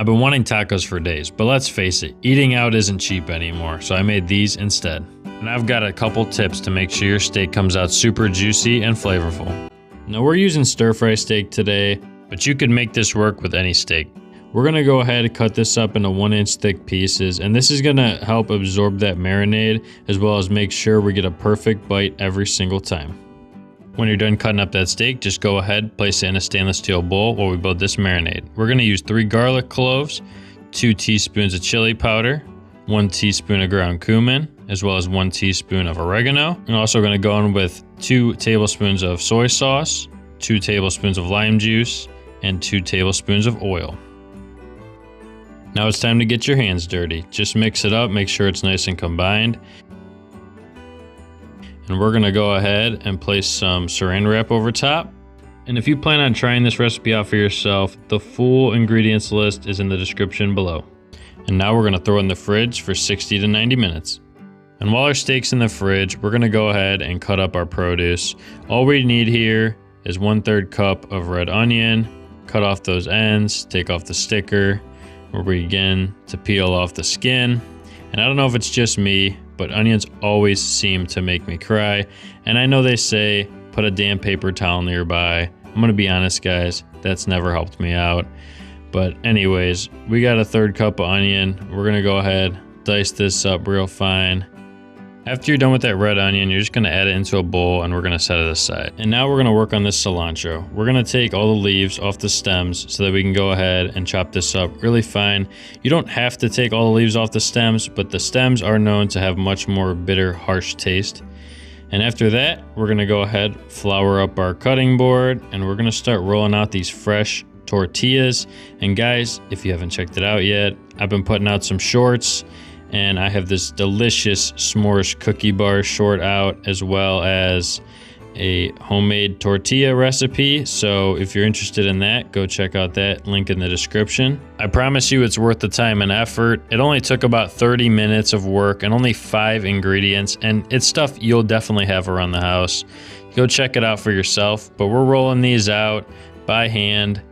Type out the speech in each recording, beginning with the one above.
I've been wanting tacos for days, but let's face it, eating out isn't cheap anymore, so I made these instead. And I've got a couple tips to make sure your steak comes out super juicy and flavorful. Now we're using stir-fry steak today, but you could make this work with any steak. We're gonna go ahead and cut this up into 1-inch thick pieces, and this is gonna help absorb that marinade, as well as make sure we get a perfect bite every single time. When you're done cutting up that steak, just go ahead, place it in a stainless steel bowl while we build this marinade. We're gonna use 3 garlic cloves, 2 teaspoons of chili powder, 1 teaspoon of ground cumin, as well as 1 teaspoon of oregano. I'm also gonna go in with 2 tablespoons of soy sauce, 2 tablespoons of lime juice, and 2 tablespoons of oil. Now it's time to get your hands dirty. Just mix it up, make sure it's nice and combined. And we're gonna go ahead and place some saran wrap over top. And if you plan on trying this recipe out for yourself, the full ingredients list is in the description below. And now we're gonna throw it in the fridge for 60 to 90 minutes. And while our steak's in the fridge, we're gonna go ahead and cut up our produce. All we need here is 1/3 cup of red onion. Cut off those ends, take off the sticker. We'll begin to peel off the skin. And I don't know if it's just me, but onions always seem to make me cry. And I know they say, put a damn paper towel nearby. I'm gonna be honest, guys, that's never helped me out. But anyways, we got a 1/3 cup of onion. We're gonna go ahead, dice this up real fine. After you're done with that red onion, you're just gonna add it into a bowl and we're gonna set it aside. And now we're gonna work on this cilantro. We're gonna take all the leaves off the stems so that we can go ahead and chop this up really fine. You don't have to take all the leaves off the stems, but the stems are known to have much more bitter, harsh taste. And after that, we're gonna go ahead, flour up our cutting board, and we're gonna start rolling out these fresh tortillas. And guys, if you haven't checked it out yet, I've been putting out some shorts, and I have this delicious s'mores cookie bar short out, as well as a homemade tortilla recipe. So if you're interested in that, go check out that link in the description. I promise you it's worth the time and effort. It only took about 30 minutes of work and only 5 ingredients, and it's stuff you'll definitely have around the house. Go check it out for yourself, but we're rolling these out by hand.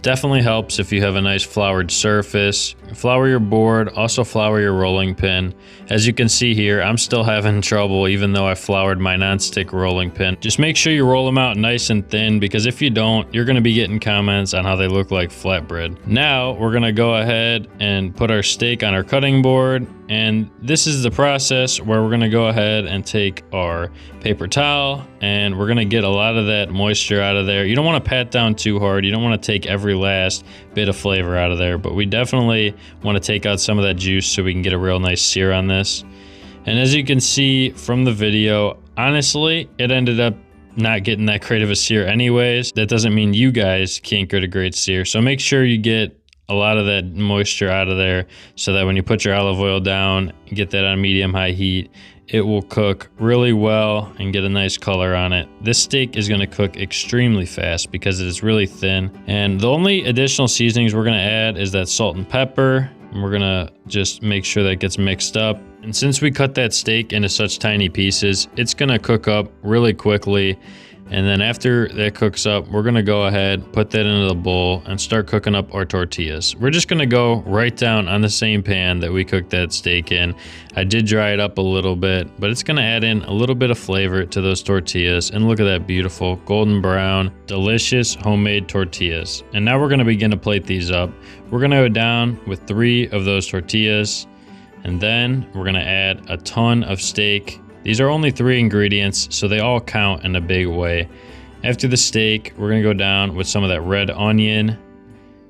Definitely helps if you have a nice floured surface. Flour your board, also flour your rolling pin. As you can see here, I'm still having trouble even though I floured my non-stick rolling pin. Just make sure you roll them out nice and thin, because if you don't, you're gonna be getting comments on how they look like flatbread. Now, we're gonna go ahead and put our steak on our cutting board, and this is the process where we're gonna go ahead and take our paper towel and we're gonna get a lot of that moisture out of there. You don't wanna pat down too hard. You don't wanna take every last bit of flavor out of there, but we definitely want to take out some of that juice so we can get a real nice sear on this. And as you can see from the video, honestly, it ended up not getting that great of a sear anyways. That doesn't mean you guys can't get a great sear. So make sure you get a lot of that moisture out of there so that when you put your olive oil down, get that on medium-high heat, it will cook really well and get a nice color on it. This steak is gonna cook extremely fast because it is really thin. And the only additional seasonings we're gonna add is that salt and pepper. And we're gonna just make sure that it gets mixed up. And since we cut that steak into such tiny pieces, it's gonna cook up really quickly. And then after that cooks up, we're gonna go ahead, put that into the bowl and start cooking up our tortillas. We're just gonna go right down on the same pan that we cooked that steak in. I did dry it up a little bit, but it's gonna add in a little bit of flavor to those tortillas. And look at that beautiful golden brown, delicious homemade tortillas. And now we're gonna begin to plate these up. We're gonna go down with 3 of those tortillas, and then we're gonna add a ton of steak. These are only 3 ingredients, so they all count in a big way. After the steak, we're gonna go down with some of that red onion,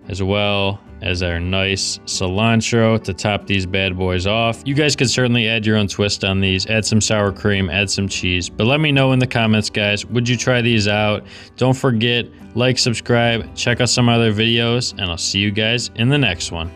as well as our nice cilantro to top these bad boys off. You guys could certainly add your own twist on these, add some sour cream, add some cheese, but let me know in the comments, guys, would you try these out? Don't forget, like, subscribe, check out some other videos, and I'll see you guys in the next one.